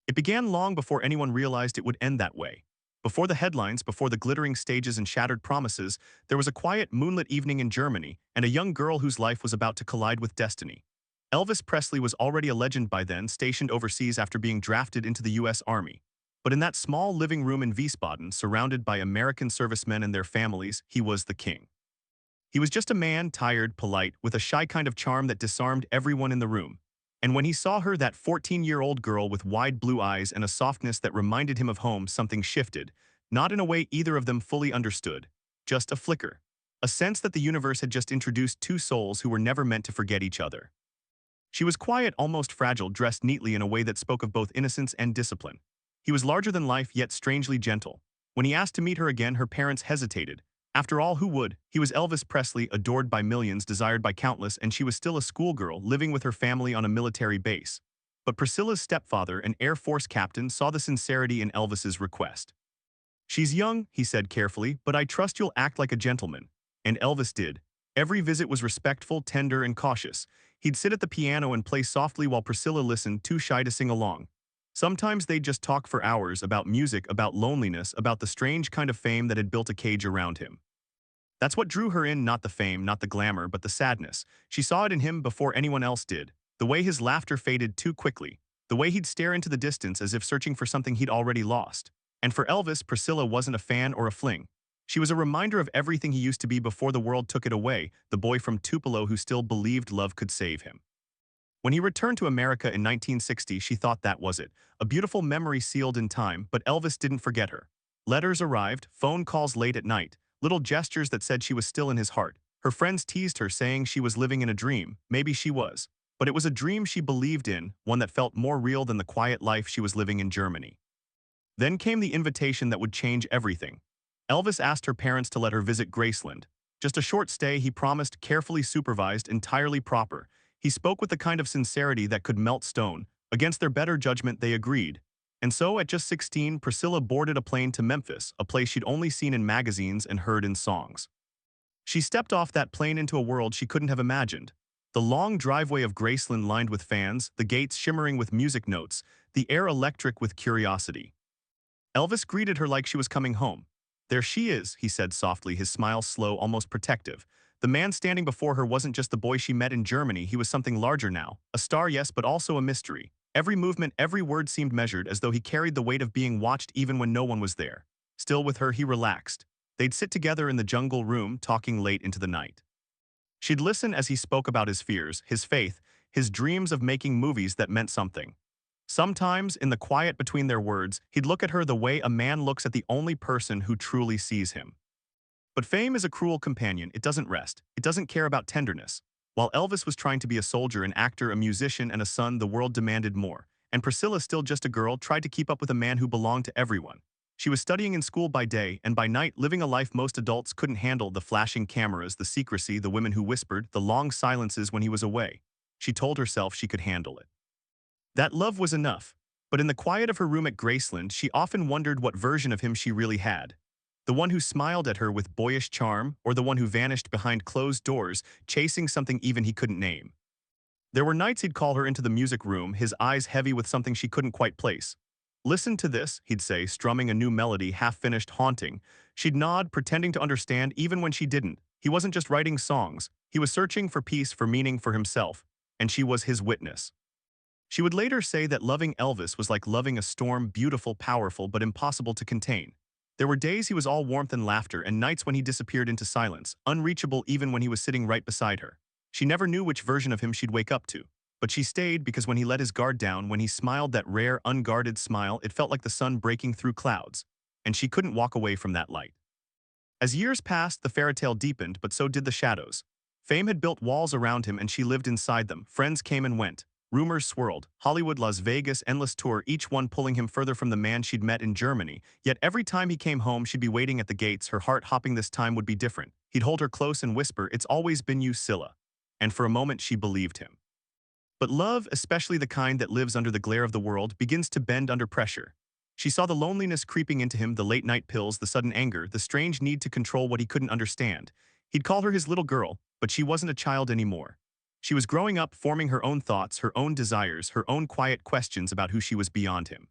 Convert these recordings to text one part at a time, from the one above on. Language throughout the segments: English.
It began long before anyone realized it would end that way. Before the headlines, before the glittering stages and shattered promises, there was a quiet, moonlit evening in Germany, and a young girl whose life was about to collide with destiny. Elvis Presley was already a legend by then, stationed overseas after being drafted into the U.S. Army. But in that small living room in Wiesbaden, surrounded by American servicemen and their families, he was the king. He was just a man, tired, polite, with a shy kind of charm that disarmed everyone in the room. And when he saw her, that 14-year-old girl with wide blue eyes and a softness that reminded him of home, something shifted, not in a way either of them fully understood, just a flicker. A sense that the universe had just introduced two souls who were never meant to forget each other. She was quiet, almost fragile, dressed neatly in a way that spoke of both innocence and discipline. He was larger than life, yet strangely gentle. When he asked to meet her again, her parents hesitated. After all, who would? He was Elvis Presley, adored by millions, desired by countless, and she was still a schoolgirl living with her family on a military base. But Priscilla's stepfather, an Air Force captain, saw the sincerity in Elvis's request. "She's young," he said carefully, "but I trust you'll act like a gentleman." And Elvis did. Every visit was respectful, tender, and cautious. He'd sit at the piano and play softly while Priscilla listened, too shy to sing along. Sometimes they'd just talk for hours about music, about loneliness, about the strange kind of fame that had built a cage around him. That's what drew her in, not the fame, not the glamour, but the sadness. She saw it in him before anyone else did. The way his laughter faded too quickly. The way he'd stare into the distance as if searching for something he'd already lost. And for Elvis, Priscilla wasn't a fan or a fling. She was a reminder of everything he used to be before the world took it away, the boy from Tupelo who still believed love could save him. When he returned to America in 1960, she thought that was it. A beautiful memory sealed in time, but Elvis didn't forget her. Letters arrived, phone calls late at night, little gestures that said she was still in his heart. Her friends teased her, saying she was living in a dream. Maybe she was. But it was a dream she believed in, one that felt more real than the quiet life she was living in Germany. Then came the invitation that would change everything. Elvis asked her parents to let her visit Graceland. Just a short stay, he promised, carefully supervised, entirely proper. He spoke with the kind of sincerity that could melt stone. Against their better judgment, they agreed. And so, at just 16, Priscilla boarded a plane to Memphis, a place she'd only seen in magazines and heard in songs. She stepped off that plane into a world she couldn't have imagined. The long driveway of Graceland lined with fans, the gates shimmering with music notes, the air electric with curiosity. Elvis greeted her like she was coming home. "There she is," he said softly, his smile slow, almost protective. The man standing before her wasn't just the boy she met in Germany, he was something larger now. A star, yes, but also a mystery. Every movement, every word seemed measured, as though he carried the weight of being watched even when no one was there. Still with her, he relaxed. They'd sit together in the jungle room, talking late into the night. She'd listen as he spoke about his fears, his faith, his dreams of making movies that meant something. Sometimes, in the quiet between their words, he'd look at her the way a man looks at the only person who truly sees him. But fame is a cruel companion. It doesn't rest. It doesn't care about tenderness. While Elvis was trying to be a soldier, an actor, a musician, and a son, the world demanded more. And Priscilla, still just a girl, tried to keep up with a man who belonged to everyone. She was studying in school by day, and by night living a life most adults couldn't handle: the flashing cameras, the secrecy, the women who whispered, the long silences when he was away. She told herself she could handle it. That love was enough. But in the quiet of her room at Graceland, she often wondered what version of him she really had. The one who smiled at her with boyish charm, or the one who vanished behind closed doors, chasing something even he couldn't name. There were nights he'd call her into the music room, his eyes heavy with something she couldn't quite place. "Listen to this," he'd say, strumming a new melody, half-finished, haunting. She'd nod, pretending to understand even when she didn't. He wasn't just writing songs. He was searching for peace, for meaning, for himself. And she was his witness. She would later say that loving Elvis was like loving a storm, beautiful, powerful, but impossible to contain. There were days he was all warmth and laughter, and nights when he disappeared into silence, unreachable even when he was sitting right beside her. She never knew which version of him she'd wake up to. But she stayed because when he let his guard down, when he smiled that rare, unguarded smile, it felt like the sun breaking through clouds. And she couldn't walk away from that light. As years passed, the fairy tale deepened, but so did the shadows. Fame had built walls around him, and she lived inside them. Friends came and went. Rumors swirled. Hollywood, Las Vegas, endless tour, each one pulling him further from the man she'd met in Germany. Yet every time he came home, she'd be waiting at the gates, her heart hopping. This time would be different. He'd hold her close and whisper, "It's always been you, Scylla." And for a moment, she believed him. But love, especially the kind that lives under the glare of the world, begins to bend under pressure. She saw the loneliness creeping into him, the late-night pills, the sudden anger, the strange need to control what he couldn't understand. He'd call her his little girl, but she wasn't a child anymore. She was growing up, forming her own thoughts, her own desires, her own quiet questions about who she was beyond him.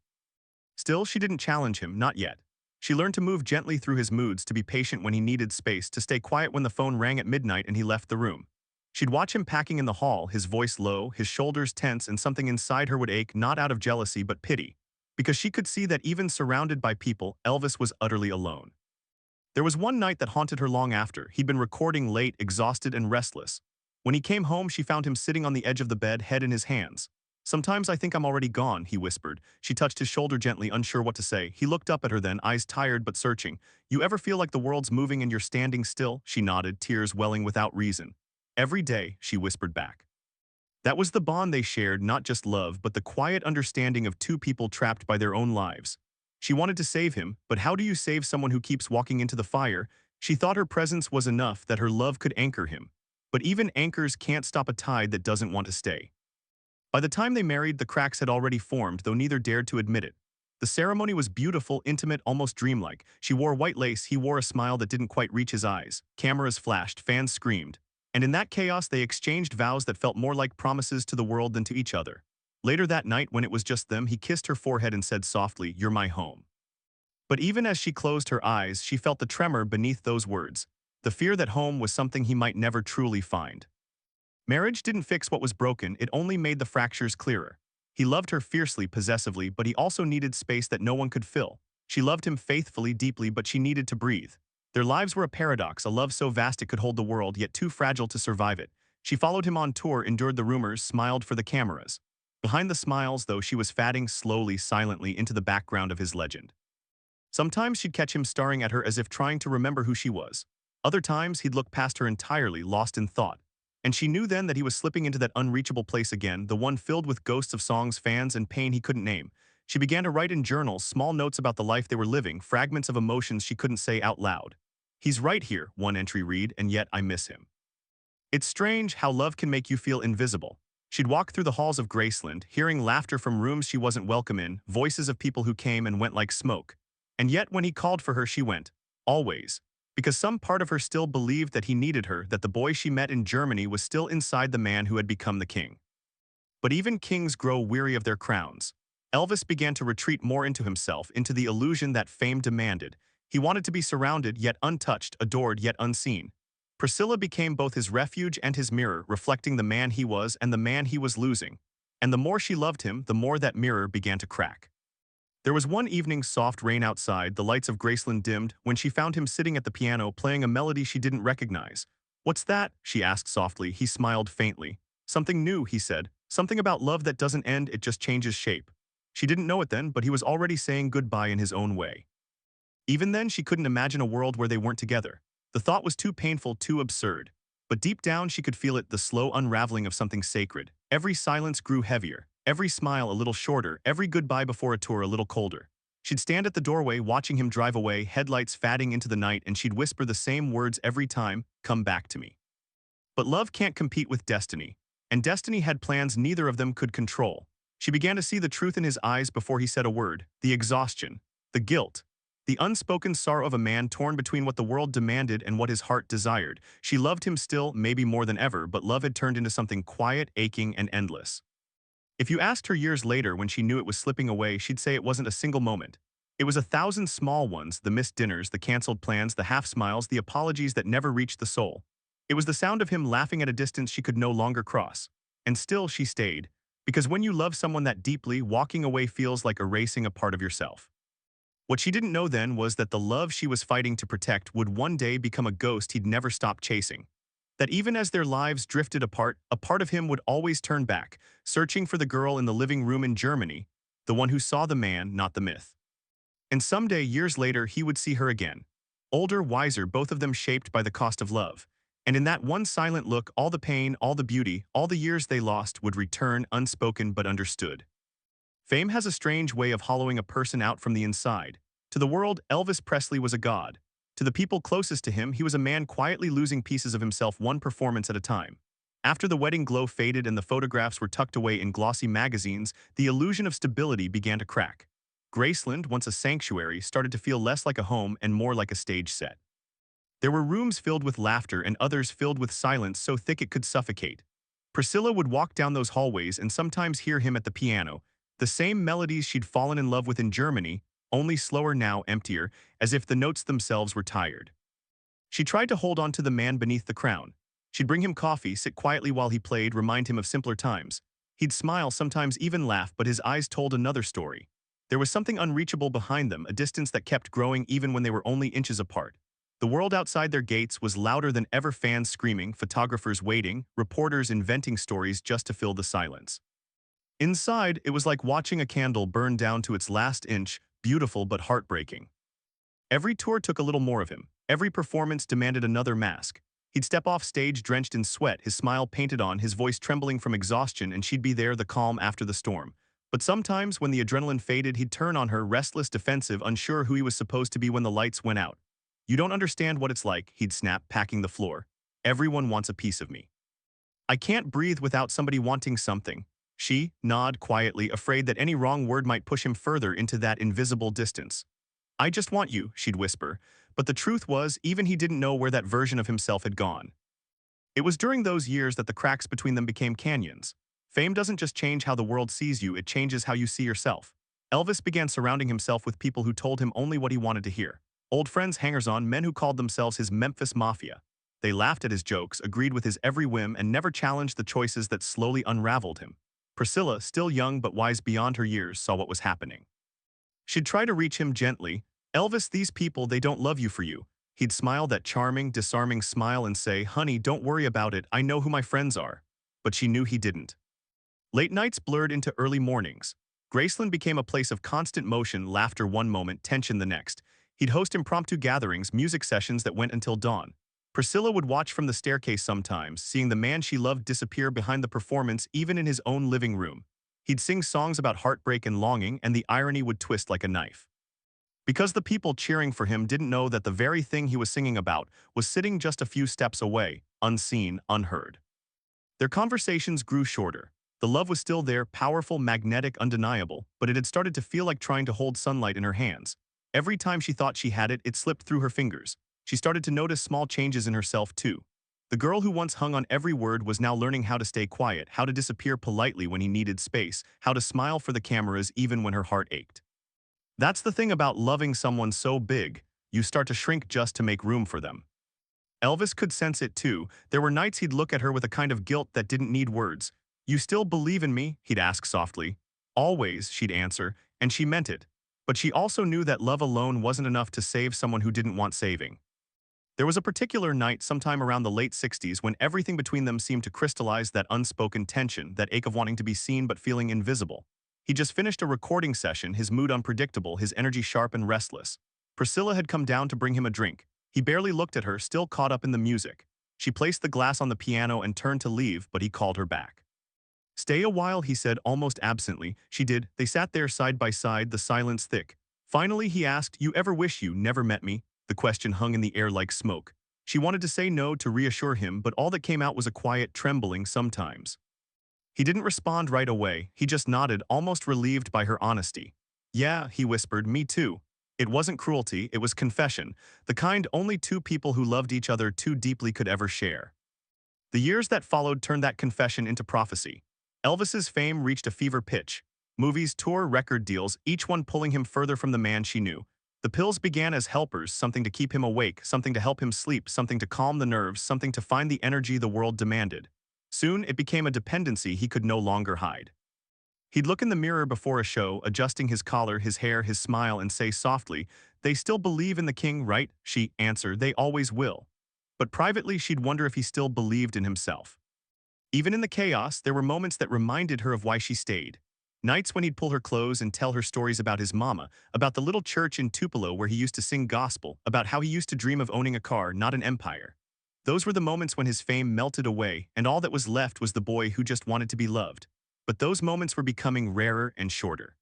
Still, she didn't challenge him, not yet. She learned to move gently through his moods, to be patient when he needed space, to stay quiet when the phone rang at midnight and he left the room. She'd watch him packing in the hall, his voice low, his shoulders tense, and something inside her would ache, not out of jealousy but pity. Because she could see that even surrounded by people, Elvis was utterly alone. There was one night that haunted her long after. He'd been recording late, exhausted and restless. When he came home, she found him sitting on the edge of the bed, head in his hands. "Sometimes I think I'm already gone," he whispered. She touched his shoulder gently, unsure what to say. He looked up at her then, eyes tired but searching. "You ever feel like the world's moving and you're standing still?" She nodded, tears welling without reason. "Every day," she whispered back. That was the bond they shared, not just love, but the quiet understanding of two people trapped by their own lives. She wanted to save him, but how do you save someone who keeps walking into the fire? She thought her presence was enough, that her love could anchor him. But even anchors can't stop a tide that doesn't want to stay. By the time they married, the cracks had already formed, though neither dared to admit it. The ceremony was beautiful, intimate, almost dreamlike. She wore white lace, he wore a smile that didn't quite reach his eyes. Cameras flashed, fans screamed. And in that chaos, they exchanged vows that felt more like promises to the world than to each other. Later that night, when it was just them, he kissed her forehead and said softly, "You're my home." But even as she closed her eyes, she felt the tremor beneath those words, the fear that home was something he might never truly find. Marriage didn't fix what was broken, it only made the fractures clearer. He loved her fiercely, possessively, but he also needed space that no one could fill. She loved him faithfully, deeply, but she needed to breathe. Their lives were a paradox, a love so vast it could hold the world, yet too fragile to survive it. She followed him on tour, endured the rumors, smiled for the cameras. Behind the smiles, though, she was fading slowly, silently into the background of his legend. Sometimes she'd catch him staring at her as if trying to remember who she was. Other times, he'd look past her entirely, lost in thought. And she knew then that he was slipping into that unreachable place again, the one filled with ghosts of songs, fans, and pain he couldn't name. She began to write in journals, small notes about the life they were living, fragments of emotions she couldn't say out loud. "He's right here," one entry read, "and yet I miss him." It's strange how love can make you feel invisible. She'd walk through the halls of Graceland, hearing laughter from rooms she wasn't welcome in, voices of people who came and went like smoke. And yet when he called for her, she went. Always. Because some part of her still believed that he needed her, that the boy she met in Germany was still inside the man who had become the king. But even kings grow weary of their crowns. Elvis began to retreat more into himself, into the illusion that fame demanded. He wanted to be surrounded, yet untouched, adored, yet unseen. Priscilla became both his refuge and his mirror, reflecting the man he was and the man he was losing. And the more she loved him, the more that mirror began to crack. There was one evening, soft rain outside, the lights of Graceland dimmed, when she found him sitting at the piano playing a melody she didn't recognize. "What's that?" she asked softly. He smiled faintly. "Something new," he said. "Something about love that doesn't end, it just changes shape." She didn't know it then, but he was already saying goodbye in his own way. Even then, she couldn't imagine a world where they weren't together. The thought was too painful, too absurd. But deep down, she could feel it, the slow unraveling of something sacred. Every silence grew heavier. Every smile a little shorter, every goodbye before a tour a little colder. She'd stand at the doorway watching him drive away, headlights fading into the night, and she'd whisper the same words every time, "Come back to me." But love can't compete with destiny. And destiny had plans neither of them could control. She began to see the truth in his eyes before he said a word, the exhaustion, the guilt, the unspoken sorrow of a man torn between what the world demanded and what his heart desired. She loved him still, maybe more than ever, but love had turned into something quiet, aching, and endless. If you asked her years later when she knew it was slipping away, she'd say it wasn't a single moment. It was 1,000 small ones, the missed dinners, the canceled plans, the half-smiles, the apologies that never reached the soul. It was the sound of him laughing at a distance she could no longer cross. And still she stayed. Because when you love someone that deeply, walking away feels like erasing a part of yourself. What she didn't know then was that the love she was fighting to protect would one day become a ghost he'd never stop chasing. That even as their lives drifted apart, a part of him would always turn back, searching for the girl in the living room in Germany, the one who saw the man, not the myth. And someday, years later, he would see her again. Older, wiser, both of them shaped by the cost of love. And in that one silent look, all the pain, all the beauty, all the years they lost would return, unspoken but understood. Fame has a strange way of hollowing a person out from the inside. To the world, Elvis Presley was a god. To the people closest to him, he was a man quietly losing pieces of himself one performance at a time. After the wedding glow faded and the photographs were tucked away in glossy magazines, the illusion of stability began to crack. Graceland, once a sanctuary, started to feel less like a home and more like a stage set. There were rooms filled with laughter and others filled with silence so thick it could suffocate. Priscilla would walk down those hallways and sometimes hear him at the piano, the same melodies she'd fallen in love with in Germany, only slower now, emptier, as if the notes themselves were tired. She tried to hold on to the man beneath the crown. She'd bring him coffee, sit quietly while he played, remind him of simpler times. He'd smile, sometimes even laugh, but his eyes told another story. There was something unreachable behind them, a distance that kept growing even when they were only inches apart. The world outside their gates was louder than ever, fans screaming, photographers waiting, reporters inventing stories just to fill the silence. Inside, it was like watching a candle burn down to its last inch, beautiful but heartbreaking. Every tour took a little more of him. Every performance demanded another mask. He'd step off stage drenched in sweat, his smile painted on, his voice trembling from exhaustion, and she'd be there, the calm after the storm. But sometimes, when the adrenaline faded, he'd turn on her, restless, defensive, unsure who he was supposed to be when the lights went out. "You don't understand what it's like," he'd snap, packing the floor. "Everyone wants a piece of me. I can't breathe without somebody wanting something." She nodded quietly, afraid that any wrong word might push him further into that invisible distance. "I just want you," she'd whisper. But the truth was, even he didn't know where that version of himself had gone. It was during those years that the cracks between them became canyons. Fame doesn't just change how the world sees you, it changes how you see yourself. Elvis began surrounding himself with people who told him only what he wanted to hear. Old friends, hangers-on, men who called themselves his Memphis Mafia. They laughed at his jokes, agreed with his every whim, and never challenged the choices that slowly unraveled him. Priscilla, still young but wise beyond her years, saw what was happening. She'd try to reach him gently. "Elvis, these people, they don't love you for you." He'd smile, that charming, disarming smile, and say, "Honey, don't worry about it, I know who my friends are." But she knew he didn't. Late nights blurred into early mornings. Graceland became a place of constant motion, laughter one moment, tension the next. He'd host impromptu gatherings, music sessions that went until dawn. Priscilla would watch from the staircase sometimes, seeing the man she loved disappear behind the performance, even in his own living room. He'd sing songs about heartbreak and longing, and the irony would twist like a knife. Because the people cheering for him didn't know that the very thing he was singing about was sitting just a few steps away, unseen, unheard. Their conversations grew shorter. The love was still there, powerful, magnetic, undeniable, but it had started to feel like trying to hold sunlight in her hands. Every time she thought she had it, it slipped through her fingers. She started to notice small changes in herself, too. The girl who once hung on every word was now learning how to stay quiet, how to disappear politely when he needed space, how to smile for the cameras even when her heart ached. That's the thing about loving someone so big, you start to shrink just to make room for them. Elvis could sense it too. There were nights he'd look at her with a kind of guilt that didn't need words. "You still believe in me?" he'd ask softly. "Always," she'd answer, and she meant it. But she also knew that love alone wasn't enough to save someone who didn't want saving. There was a particular night sometime around the late 60s when everything between them seemed to crystallize, that unspoken tension, that ache of wanting to be seen but feeling invisible. He just finished a recording session, his mood unpredictable, his energy sharp and restless. Priscilla had come down to bring him a drink. He barely looked at her, still caught up in the music. She placed the glass on the piano and turned to leave, but he called her back. "Stay a while," he said, almost absently. She did. They sat there side by side, the silence thick. Finally, he asked, "You ever wish you never met me?" The question hung in the air like smoke. She wanted to say no, to reassure him, but all that came out was a quiet trembling sometimes. He didn't respond right away. He just nodded, almost relieved by her honesty. "Yeah," he whispered, "me too." It wasn't cruelty, it was confession, the kind only two people who loved each other too deeply could ever share. The years that followed turned that confession into prophecy. Elvis's fame reached a fever pitch. Movies, tour, record deals, each one pulling him further from the man she knew. The pills began as helpers, something to keep him awake, something to help him sleep, something to calm the nerves, something to find the energy the world demanded. Soon, it became a dependency he could no longer hide. He'd look in the mirror before a show, adjusting his collar, his hair, his smile, and say softly, "They still believe in the king, right?" She answered, "They always will." But privately, she'd wonder if he still believed in himself. Even in the chaos, there were moments that reminded her of why she stayed. Nights when he'd pull her clothes and tell her stories about his mama, about the little church in Tupelo where he used to sing gospel, about how he used to dream of owning a car, not an empire. Those were the moments when his fame melted away, and all that was left was the boy who just wanted to be loved. But those moments were becoming rarer and shorter.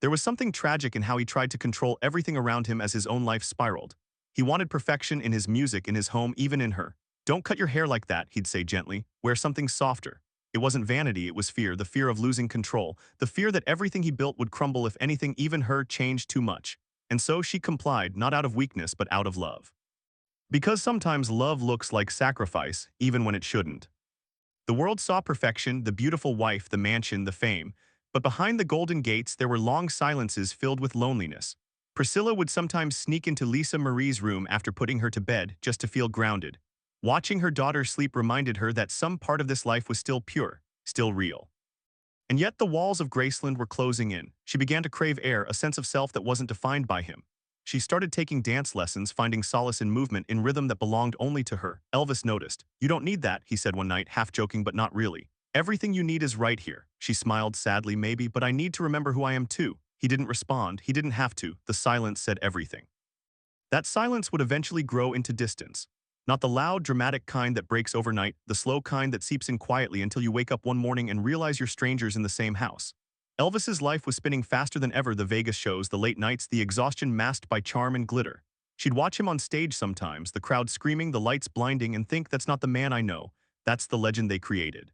There was something tragic in how he tried to control everything around him as his own life spiraled. He wanted perfection in his music, in his home, even in her. "Don't cut your hair like that," he'd say gently. "Wear something softer." It wasn't vanity, it was fear, the fear of losing control, the fear that everything he built would crumble if anything, even her, changed too much. And so she complied, not out of weakness, but out of love. Because sometimes love looks like sacrifice, even when it shouldn't. The world saw perfection, the beautiful wife, the mansion, the fame, but behind the golden gates there were long silences filled with loneliness. Priscilla would sometimes sneak into Lisa Marie's room after putting her to bed just to feel grounded. Watching her daughter sleep reminded her that some part of this life was still pure, still real. And yet the walls of Graceland were closing in. She began to crave air, a sense of self that wasn't defined by him. She started taking dance lessons, finding solace in movement, in rhythm that belonged only to her. Elvis noticed. "You don't need that," he said one night, half joking but not really. "Everything you need is right here." She smiled sadly, "Maybe, but I need to remember who I am too." He didn't respond. He didn't have to. The silence said everything. That silence would eventually grow into distance. Not the loud, dramatic kind that breaks overnight, the slow kind that seeps in quietly until you wake up one morning and realize you're strangers in the same house. Elvis's life was spinning faster than ever, the Vegas shows, the late nights, the exhaustion masked by charm and glitter. She'd watch him on stage sometimes, the crowd screaming, the lights blinding, and think, "That's not the man I know. That's the legend they created."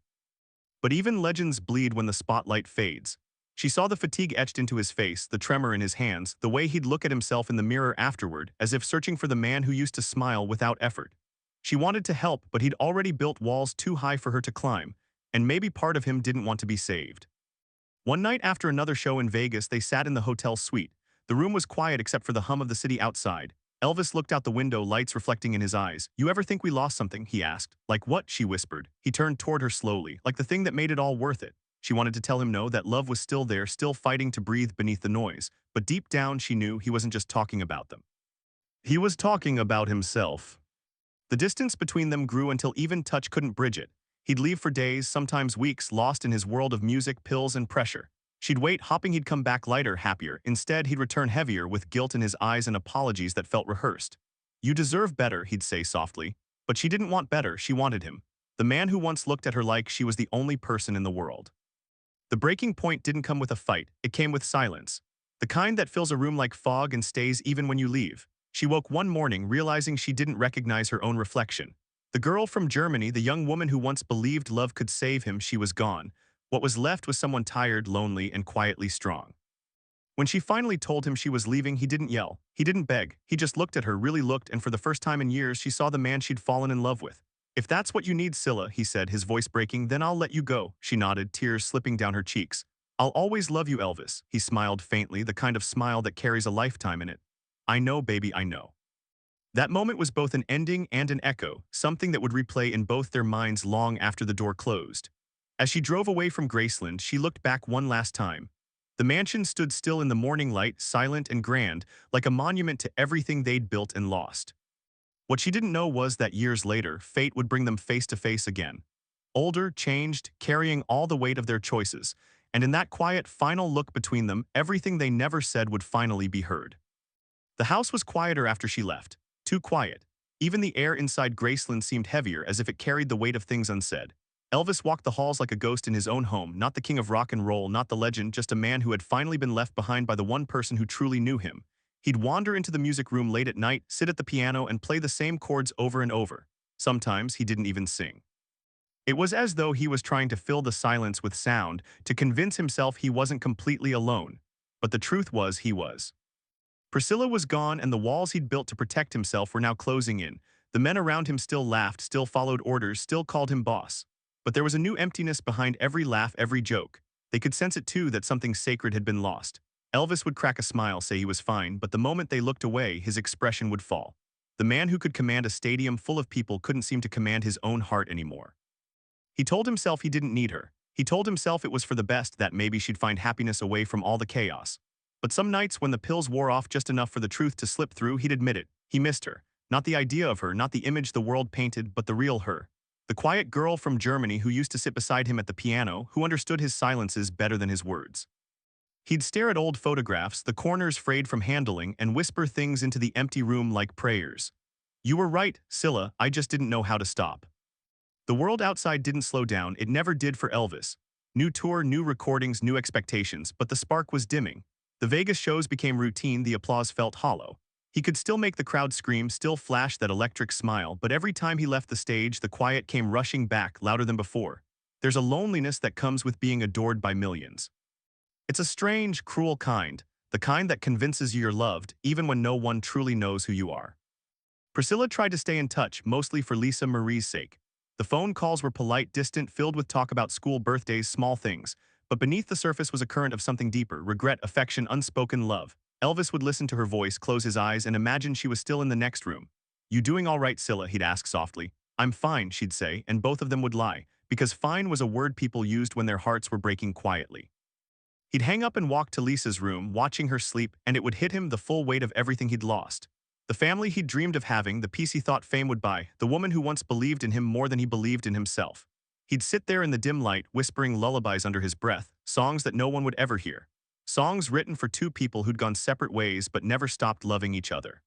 But even legends bleed when the spotlight fades. She saw the fatigue etched into his face, the tremor in his hands, the way he'd look at himself in the mirror afterward, as if searching for the man who used to smile without effort. She wanted to help, but he'd already built walls too high for her to climb, and maybe part of him didn't want to be saved. One night after another show in Vegas, they sat in the hotel suite. The room was quiet except for the hum of the city outside. Elvis looked out the window, lights reflecting in his eyes. "You ever think we lost something?" he asked. "Like what?" she whispered. He turned toward her slowly. "Like the thing that made it all worth it." She wanted to tell him no, that love was still there, still fighting to breathe beneath the noise. But deep down she knew he wasn't just talking about them. He was talking about himself. The distance between them grew until even touch couldn't bridge it. He'd leave for days, sometimes weeks, lost in his world of music, pills, and pressure. She'd wait, hoping he'd come back lighter, happier. Instead, he'd return heavier, with guilt in his eyes and apologies that felt rehearsed. "You deserve better," he'd say softly. But she didn't want better, she wanted him. The man who once looked at her like she was the only person in the world. The breaking point didn't come with a fight, it came with silence. The kind that fills a room like fog and stays even when you leave. She woke one morning realizing she didn't recognize her own reflection. The girl from Germany, the young woman who once believed love could save him, she was gone. What was left was someone tired, lonely, and quietly strong. When she finally told him she was leaving, he didn't yell. He didn't beg. He just looked at her, really looked, and for the first time in years, she saw the man she'd fallen in love with. "If that's what you need, Scylla," he said, his voice breaking, "then I'll let you go." She nodded, tears slipping down her cheeks. "I'll always love you, Elvis." He smiled faintly, the kind of smile that carries a lifetime in it. "I know, baby, I know." That moment was both an ending and an echo, something that would replay in both their minds long after the door closed. As she drove away from Graceland, she looked back one last time. The mansion stood still in the morning light, silent and grand, like a monument to everything they'd built and lost. What she didn't know was that years later, fate would bring them face to face again. Older, changed, carrying all the weight of their choices, and in that quiet final look between them, everything they never said would finally be heard. The house was quieter after she left. Too quiet. Even the air inside Graceland seemed heavier, as if it carried the weight of things unsaid. Elvis walked the halls like a ghost in his own home, not the king of rock and roll, not the legend, just a man who had finally been left behind by the one person who truly knew him. He'd wander into the music room late at night, sit at the piano, and play the same chords over and over. Sometimes he didn't even sing. It was as though he was trying to fill the silence with sound, to convince himself he wasn't completely alone. But the truth was, he was. Priscilla was gone, and the walls he'd built to protect himself were now closing in. The men around him still laughed, still followed orders, still called him boss. But there was a new emptiness behind every laugh, every joke. They could sense it too, that something sacred had been lost. Elvis would crack a smile, say he was fine, but the moment they looked away, his expression would fall. The man who could command a stadium full of people couldn't seem to command his own heart anymore. He told himself he didn't need her. He told himself it was for the best, that maybe she'd find happiness away from all the chaos. But some nights when the pills wore off just enough for the truth to slip through, he'd admit it. He missed her. Not the idea of her, not the image the world painted, but the real her. The quiet girl from Germany who used to sit beside him at the piano, who understood his silences better than his words. He'd stare at old photographs, the corners frayed from handling, and whisper things into the empty room like prayers. "You were right, Scylla, I just didn't know how to stop." The world outside didn't slow down, it never did for Elvis. New tour, new recordings, new expectations, but the spark was dimming. The Vegas shows became routine, the applause felt hollow. He could still make the crowd scream, still flash that electric smile, but every time he left the stage, the quiet came rushing back, louder than before. There's a loneliness that comes with being adored by millions. It's a strange, cruel kind, the kind that convinces you you're loved, even when no one truly knows who you are. Priscilla tried to stay in touch, mostly for Lisa Marie's sake. The phone calls were polite, distant, filled with talk about school, birthdays, small things. But beneath the surface was a current of something deeper, regret, affection, unspoken love. Elvis would listen to her voice, close his eyes, and imagine she was still in the next room. "You doing all right, Scylla?" he'd ask softly. "I'm fine," she'd say, and both of them would lie, because fine was a word people used when their hearts were breaking quietly. He'd hang up and walk to Lisa's room, watching her sleep, and it would hit him the full weight of everything he'd lost. The family he'd dreamed of having, the peace he thought fame would buy, the woman who once believed in him more than he believed in himself. He'd sit there in the dim light, whispering lullabies under his breath, songs that no one would ever hear. Songs written for two people who'd gone separate ways but never stopped loving each other.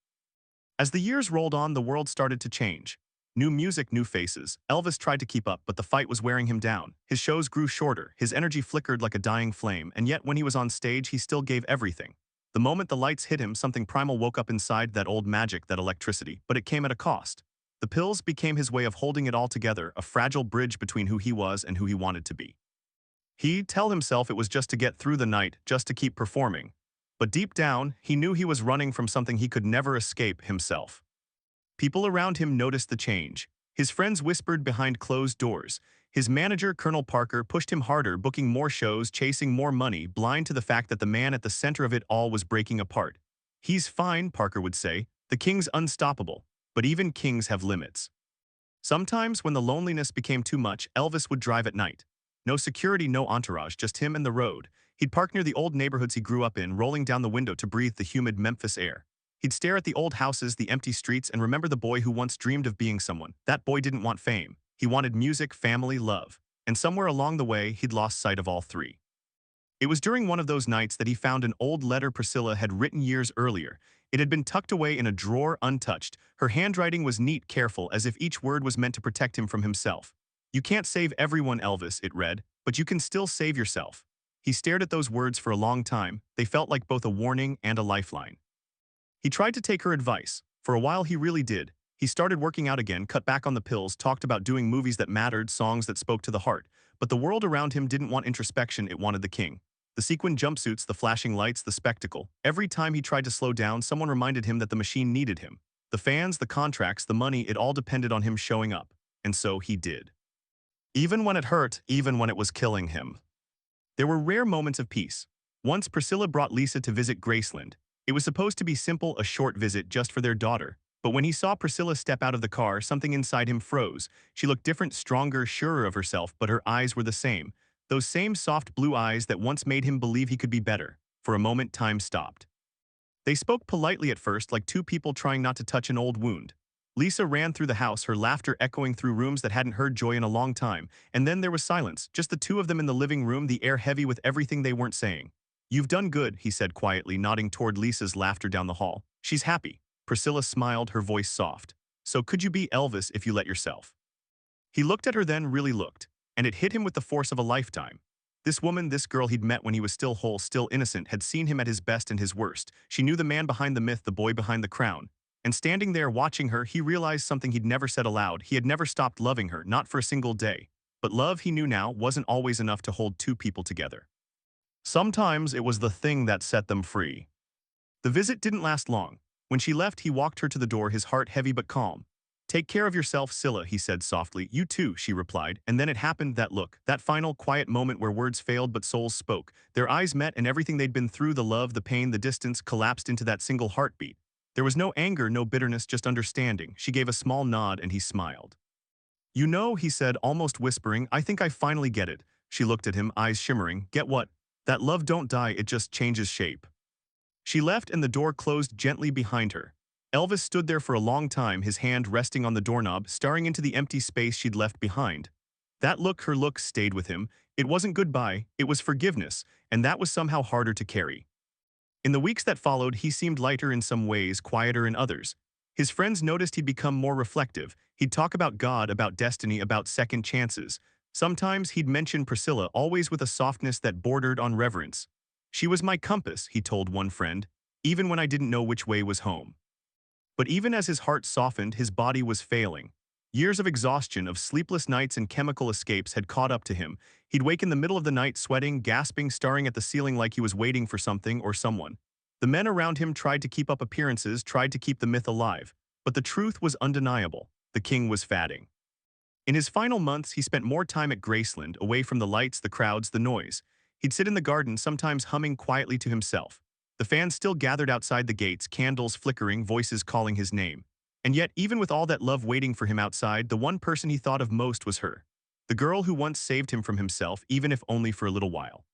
As the years rolled on, the world started to change. New music, new faces. Elvis tried to keep up, but the fight was wearing him down. His shows grew shorter, his energy flickered like a dying flame, and yet when he was on stage, he still gave everything. The moment the lights hit him, something primal woke up inside, that old magic, that electricity, but it came at a cost. The pills became his way of holding it all together, a fragile bridge between who he was and who he wanted to be. He'd tell himself it was just to get through the night, just to keep performing. But deep down, he knew he was running from something he could never escape, himself. People around him noticed the change. His friends whispered behind closed doors. His manager, Colonel Parker, pushed him harder, booking more shows, chasing more money, blind to the fact that the man at the center of it all was breaking apart. "He's fine," Parker would say. "The king's unstoppable." But even kings have limits. Sometimes, when the loneliness became too much, Elvis would drive at night. No security, no entourage, just him and the road. He'd park near the old neighborhoods he grew up in, rolling down the window to breathe the humid Memphis air. He'd stare at the old houses, the empty streets, and remember the boy who once dreamed of being someone. That boy didn't want fame. He wanted music, family, love. And somewhere along the way, he'd lost sight of all three. It was during one of those nights that he found an old letter Priscilla had written years earlier. It had been tucked away in a drawer, untouched. Her handwriting was neat, careful, as if each word was meant to protect him from himself. "You can't save everyone, Elvis," it read, "but you can still save yourself." He stared at those words for a long time. They felt like both a warning and a lifeline. He tried to take her advice. For a while he really did. He started working out again, cut back on the pills, talked about doing movies that mattered, songs that spoke to the heart. But the world around him didn't want introspection, it wanted the king. The sequin jumpsuits, the flashing lights, the spectacle. Every time he tried to slow down, someone reminded him that the machine needed him. The fans, the contracts, the money, it all depended on him showing up. And so he did. Even when it hurt, even when it was killing him. There were rare moments of peace. Once Priscilla brought Lisa to visit Graceland. It was supposed to be simple, a short visit just for their daughter. But when he saw Priscilla step out of the car, something inside him froze. She looked different, stronger, surer of herself, but her eyes were the same. Those same soft blue eyes that once made him believe he could be better. For a moment, time stopped. They spoke politely at first, like two people trying not to touch an old wound. Lisa ran through the house, her laughter echoing through rooms that hadn't heard joy in a long time. And then there was silence, just the two of them in the living room, the air heavy with everything they weren't saying. "You've done good," he said quietly, nodding toward Lisa's laughter down the hall. "She's happy." Priscilla smiled, her voice soft. "So could you be Elvis if you let yourself?" He looked at her then, really looked, and it hit him with the force of a lifetime. This woman, this girl he'd met when he was still whole, still innocent, had seen him at his best and his worst. She knew the man behind the myth, the boy behind the crown. And standing there watching her, he realized something he'd never said aloud. He had never stopped loving her, not for a single day. But love, he knew now, wasn't always enough to hold two people together. Sometimes it was the thing that set them free. The visit didn't last long. When she left, he walked her to the door, his heart heavy but calm. "Take care of yourself, Scylla," he said softly. "You too," she replied. And then it happened, that look, that final quiet moment where words failed but souls spoke. Their eyes met and everything they'd been through, the love, the pain, the distance, collapsed into that single heartbeat. There was no anger, no bitterness, just understanding. She gave a small nod and he smiled. "You know," he said, almost whispering, "I think I finally get it." She looked at him, eyes shimmering. "Get what?" "That love don't die, it just changes shape." She left and the door closed gently behind her. Elvis stood there for a long time, his hand resting on the doorknob, staring into the empty space she'd left behind. That look, her look, stayed with him. It wasn't goodbye, it was forgiveness, and that was somehow harder to carry. In the weeks that followed, he seemed lighter in some ways, quieter in others. His friends noticed he'd become more reflective. He'd talk about God, about destiny, about second chances. Sometimes he'd mention Priscilla, always with a softness that bordered on reverence. "She was my compass," he told one friend, "even when I didn't know which way was home." But even as his heart softened, his body was failing. Years of exhaustion, of sleepless nights and chemical escapes had caught up to him. He'd wake in the middle of the night, sweating, gasping, staring at the ceiling like he was waiting for something or someone. The men around him tried to keep up appearances, tried to keep the myth alive. But the truth was undeniable. The king was fatting. In his final months, he spent more time at Graceland, away from the lights, the crowds, the noise. He'd sit in the garden, sometimes humming quietly to himself. The fans still gathered outside the gates, candles flickering, voices calling his name. And yet, even with all that love waiting for him outside, the one person he thought of most was her. The girl who once saved him from himself, even if only for a little while.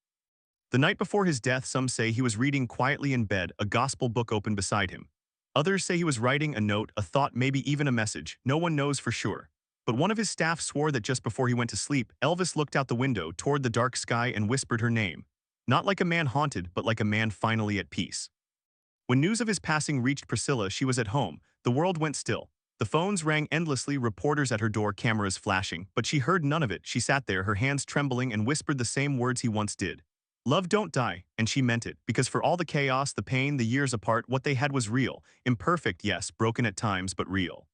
The night before his death, some say he was reading quietly in bed, a gospel book open beside him. Others say he was writing a note, a thought, maybe even a message. No one knows for sure. But one of his staff swore that just before he went to sleep, Elvis looked out the window toward the dark sky and whispered her name. Not like a man haunted, but like a man finally at peace. When news of his passing reached Priscilla, she was at home. The world went still. The phones rang endlessly, reporters at her door, cameras flashing, but she heard none of it. She sat there, her hands trembling, and whispered the same words he once did. Love don't die, and she meant it, because for all the chaos, the pain, the years apart, what they had was real. Imperfect, yes, broken at times, but real.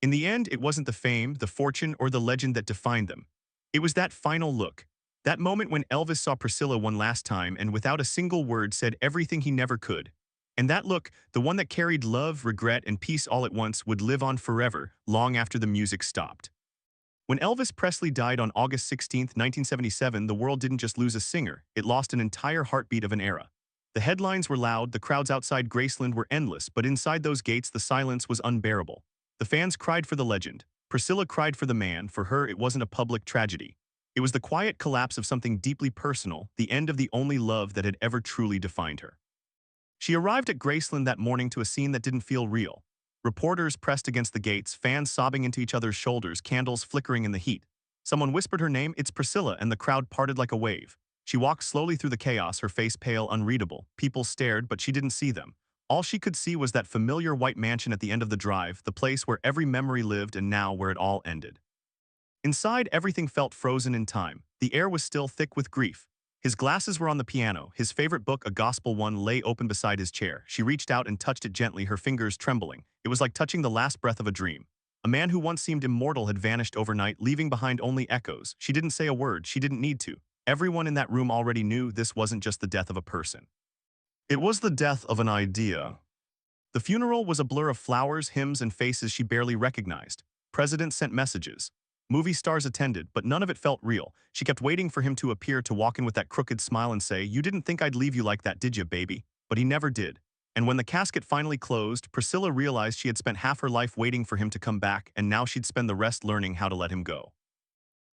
In the end, it wasn't the fame, the fortune, or the legend that defined them. It was that final look. That moment when Elvis saw Priscilla one last time and without a single word said everything he never could. And that look, the one that carried love, regret, and peace all at once, would live on forever, long after the music stopped. When Elvis Presley died on August 16, 1977, the world didn't just lose a singer, it lost an entire heartbeat of an era. The headlines were loud, the crowds outside Graceland were endless, but inside those gates the silence was unbearable. The fans cried for the legend. Priscilla cried for the man. For her, it wasn't a public tragedy. It was the quiet collapse of something deeply personal, the end of the only love that had ever truly defined her. She arrived at Graceland that morning to a scene that didn't feel real. Reporters pressed against the gates, fans sobbing into each other's shoulders, candles flickering in the heat. Someone whispered her name, "It's Priscilla," and the crowd parted like a wave. She walked slowly through the chaos, her face pale, unreadable. People stared, but she didn't see them. All she could see was that familiar white mansion at the end of the drive, the place where every memory lived and now where it all ended. Inside, everything felt frozen in time. The air was still thick with grief. His glasses were on the piano. His favorite book, a gospel one, lay open beside his chair. She reached out and touched it gently, her fingers trembling. It was like touching the last breath of a dream. A man who once seemed immortal had vanished overnight, leaving behind only echoes. She didn't say a word. She didn't need to. Everyone in that room already knew this wasn't just the death of a person. It was the death of an idea. The funeral was a blur of flowers, hymns, and faces she barely recognized. Presidents sent messages. Movie stars attended, but none of it felt real. She kept waiting for him to appear, to walk in with that crooked smile and say, "You didn't think I'd leave you like that, did you, baby?" But he never did. And when the casket finally closed, Priscilla realized she had spent half her life waiting for him to come back, and now she'd spend the rest learning how to let him go.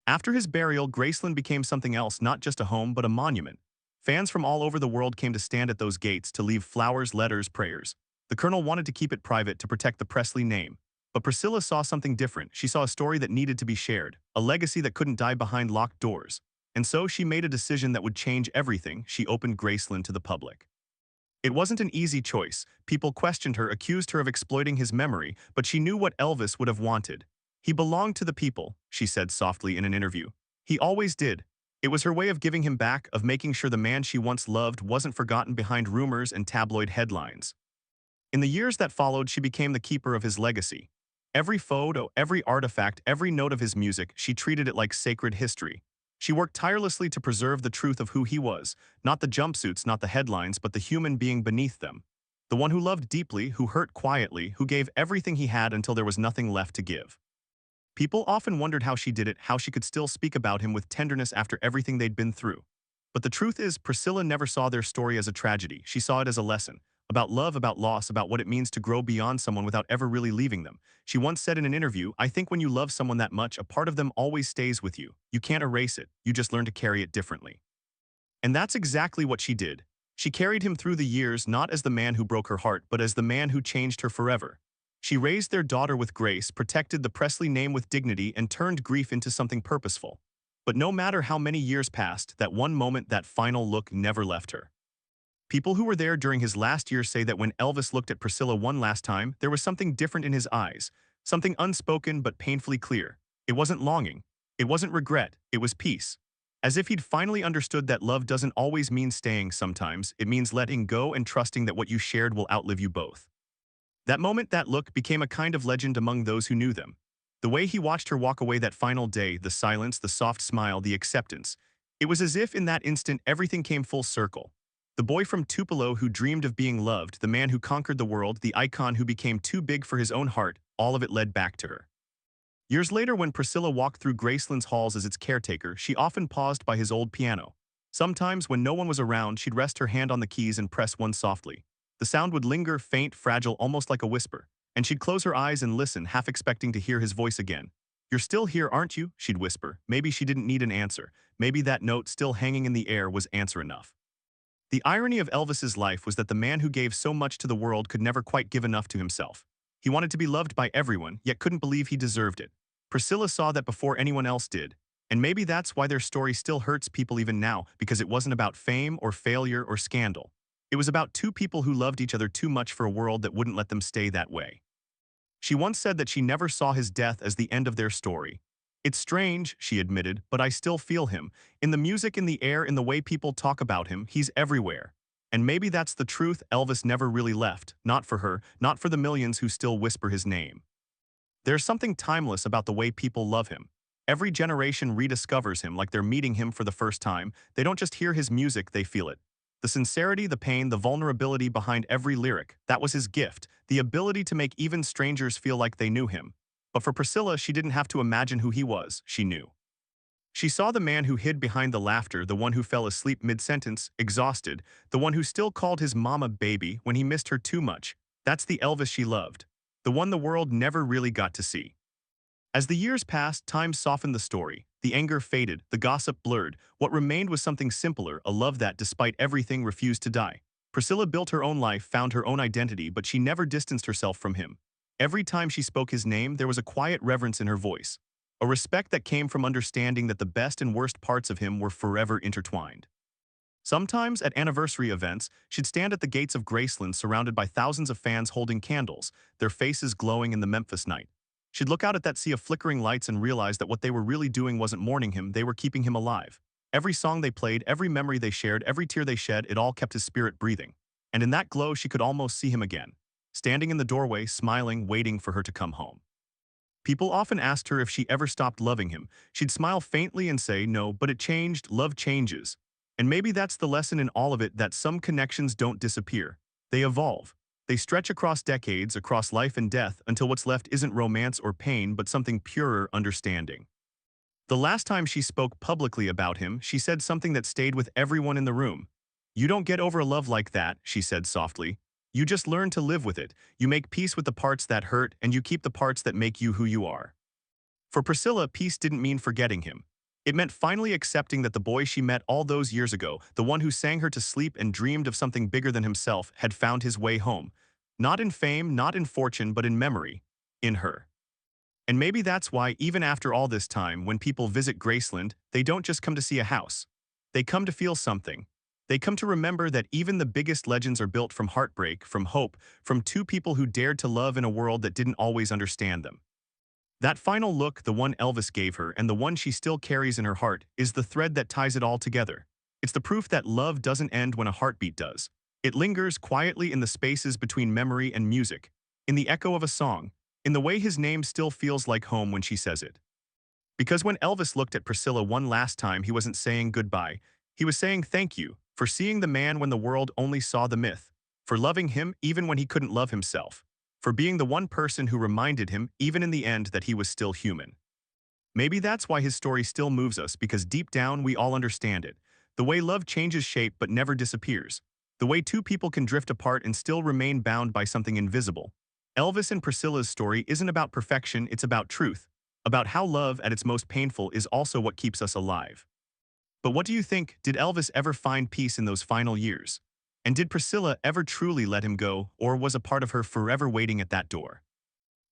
After his burial, Graceland became something else, not just a home, but a monument. Fans from all over the world came to stand at those gates, to leave flowers, letters, prayers. The Colonel wanted to keep it private to protect the Presley name. But Priscilla saw something different. She saw a story that needed to be shared, a legacy that couldn't die behind locked doors. And so she made a decision that would change everything. She opened Graceland to the public. It wasn't an easy choice. People questioned her, accused her of exploiting his memory, but she knew what Elvis would have wanted. "He belonged to the people," she said softly in an interview. "He always did." It was her way of giving him back, of making sure the man she once loved wasn't forgotten behind rumors and tabloid headlines. In the years that followed, she became the keeper of his legacy. Every photo, every artifact, every note of his music, she treated it like sacred history. She worked tirelessly to preserve the truth of who he was, not the jumpsuits, not the headlines, but the human being beneath them. The one who loved deeply, who hurt quietly, who gave everything he had until there was nothing left to give. People often wondered how she did it, how she could still speak about him with tenderness after everything they'd been through. But the truth is, Priscilla never saw their story as a tragedy. She saw it as a lesson. About love, about loss, about what it means to grow beyond someone without ever really leaving them. She once said in an interview, "I think when you love someone that much, a part of them always stays with you. You can't erase it, you just learn to carry it differently." And that's exactly what she did. She carried him through the years, not as the man who broke her heart, but as the man who changed her forever. She raised their daughter with grace, protected the Presley name with dignity, and turned grief into something purposeful. But no matter how many years passed, that one moment, that final look, never left her. People who were there during his last years say that when Elvis looked at Priscilla one last time, there was something different in his eyes, something unspoken but painfully clear. It wasn't longing. It wasn't regret. It was peace. As if he'd finally understood that love doesn't always mean staying. Sometimes it means letting go and trusting that what you shared will outlive you both. That moment, that look, became a kind of legend among those who knew them. The way he watched her walk away that final day, the silence, the soft smile, the acceptance. It was as if in that instant everything came full circle. The boy from Tupelo who dreamed of being loved, the man who conquered the world, the icon who became too big for his own heart, all of it led back to her. Years later, when Priscilla walked through Graceland's halls as its caretaker, she often paused by his old piano. Sometimes, when no one was around, she'd rest her hand on the keys and press one softly. The sound would linger, faint, fragile, almost like a whisper, and she'd close her eyes and listen, half expecting to hear his voice again. "You're still here, aren't you?" she'd whisper. Maybe she didn't need an answer. Maybe that note still hanging in the air was answer enough. The irony of Elvis's life was that the man who gave so much to the world could never quite give enough to himself. He wanted to be loved by everyone, yet couldn't believe he deserved it. Priscilla saw that before anyone else did. And maybe that's why their story still hurts people even now, because it wasn't about fame or failure or scandal. It was about two people who loved each other too much for a world that wouldn't let them stay that way. She once said that she never saw his death as the end of their story. "It's strange," she admitted, "but I still feel him. In the music, in the air, in the way people talk about him, he's everywhere." And maybe that's the truth. Elvis never really left, not for her, not for the millions who still whisper his name. There's something timeless about the way people love him. Every generation rediscovers him like they're meeting him for the first time. They don't just hear his music, they feel it. The sincerity, the pain, the vulnerability behind every lyric, that was his gift, the ability to make even strangers feel like they knew him. But for Priscilla, she didn't have to imagine who he was, she knew. She saw the man who hid behind the laughter, the one who fell asleep mid-sentence, exhausted, the one who still called his mama baby when he missed her too much. That's the Elvis she loved, the one the world never really got to see. As the years passed, time softened the story. The anger faded, the gossip blurred. What remained was something simpler, a love that, despite everything, refused to die. Priscilla built her own life, found her own identity, but she never distanced herself from him. Every time she spoke his name, there was a quiet reverence in her voice, a respect that came from understanding that the best and worst parts of him were forever intertwined. Sometimes, at anniversary events, she'd stand at the gates of Graceland surrounded by thousands of fans holding candles, their faces glowing in the Memphis night. She'd look out at that sea of flickering lights and realize that what they were really doing wasn't mourning him, they were keeping him alive. Every song they played, every memory they shared, every tear they shed, it all kept his spirit breathing. And in that glow, she could almost see him again, standing in the doorway, smiling, waiting for her to come home. People often asked her if she ever stopped loving him. She'd smile faintly and say, "No, but it changed, love changes." And maybe that's the lesson in all of it, that some connections don't disappear. They evolve. They stretch across decades, across life and death, until what's left isn't romance or pain, but something purer, understanding. The last time she spoke publicly about him, she said something that stayed with everyone in the room. "You don't get over a love like that," she said softly. "You just learn to live with it. You make peace with the parts that hurt, and you keep the parts that make you who you are." For Priscilla, peace didn't mean forgetting him. It meant finally accepting that the boy she met all those years ago, the one who sang her to sleep and dreamed of something bigger than himself, had found his way home. Not in fame, not in fortune, but in memory. In her. And maybe that's why, even after all this time, when people visit Graceland, they don't just come to see a house. They come to feel something. They come to remember that even the biggest legends are built from heartbreak, from hope, from two people who dared to love in a world that didn't always understand them. That final look, the one Elvis gave her and the one she still carries in her heart, is the thread that ties it all together. It's the proof that love doesn't end when a heartbeat does. It lingers quietly in the spaces between memory and music, in the echo of a song, in the way his name still feels like home when she says it. Because when Elvis looked at Priscilla one last time, he wasn't saying goodbye. He was saying thank you for seeing the man when the world only saw the myth, for loving him even when he couldn't love himself, for being the one person who reminded him, even in the end, that he was still human. Maybe that's why his story still moves us, because deep down we all understand it. The way love changes shape but never disappears. The way two people can drift apart and still remain bound by something invisible. Elvis and Priscilla's story isn't about perfection, it's about truth. About how love, at its most painful, is also what keeps us alive. But what do you think? Did Elvis ever find peace in those final years? And did Priscilla ever truly let him go, or was a part of her forever waiting at that door?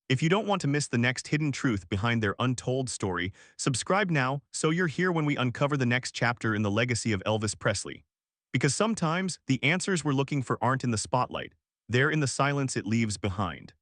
If you don't want to miss the next hidden truth behind their untold story, subscribe now so you're here when we uncover the next chapter in the legacy of Elvis Presley. Because sometimes, the answers we're looking for aren't in the spotlight. They're in the silence it leaves behind.